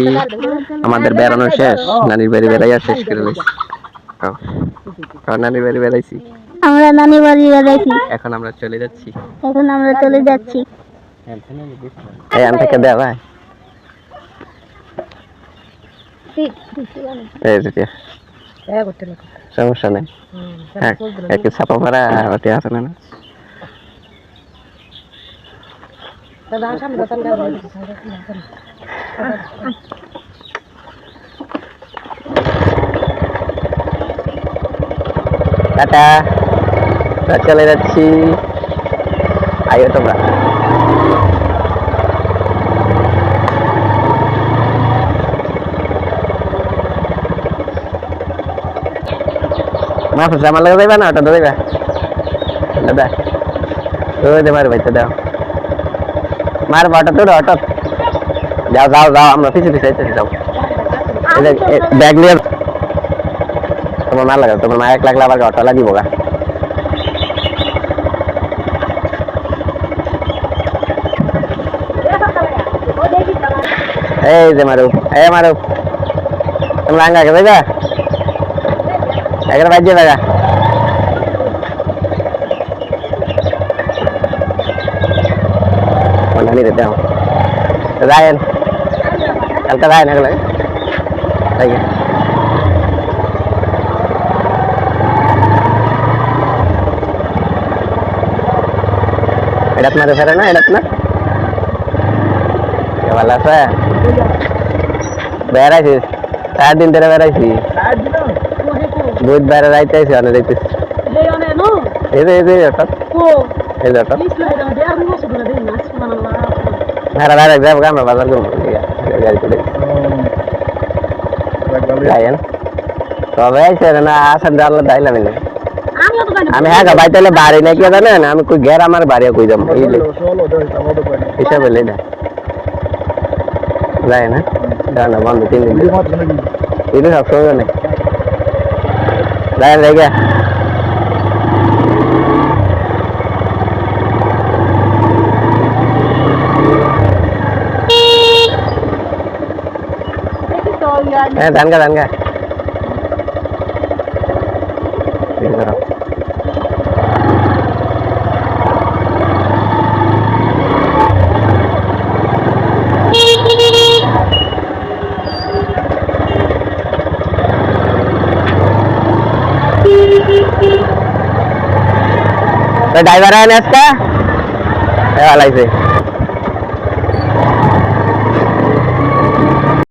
যাচ্ছি। আমাদের বেড়ানো শেষ, নানির বাড়ি বেড়াইয়া শেষ করে লইছি। নানির বাড়ি বেড়াইছি, আমরা নানির বাড়ি বেড়াইছি, এখন আমরা চলে যাচ্ছি। এই আম থেকে দেওয়া ভাই, সমস্যা নেই। একটু ছাপা মারা ওটি আছে না টাটা, চলে যাচ্ছি। আইও তোমরা। মাফুস আমার লাগে যাইবা না, ওটা ধরবা দাদা, ওই যে মার ভাইতে দাও, মার অটো তোর অটো, যাও যাও যাও, আমরা পিছিয়ে পিছিয়ে আইতেছি, যাও। ব্যাগ নিয়ে তোমার মার লাগাও, তোমার মা 1 লাখ আবার অটো লাগিব গা। এই যে মারুফ, মারুফ তোমরা আঙ্গা কে যাইবা, এগারে বাজে লাগা। নানি রে দাও রায়ন, কালকে রায়ন এগুলো তাই এটা আপনার ফেরে না, এটা আপনার ভালো আছে। বেড়াইছিস 4 দিন ধরে বেড়াইছি, বুধবার রাইতেছি, অনেক রাইতেছি। এই যে যাবো আমরা বাজার করবো গাড়ি করে। তবে না আসার জানলে দাইলাম আমি। হ্যাঁ ভাই তাহলে বাড়ি নাকি জানেন, আমি কই ঘের আমার বাড়ি কই যাবো হিসাবে না যায় না, না বন্ধ 3 দিন এটা সবসময় নেই যায় জায়গা। হ্যাঁ ধান গা ड्राइवर है ना इसका वाला से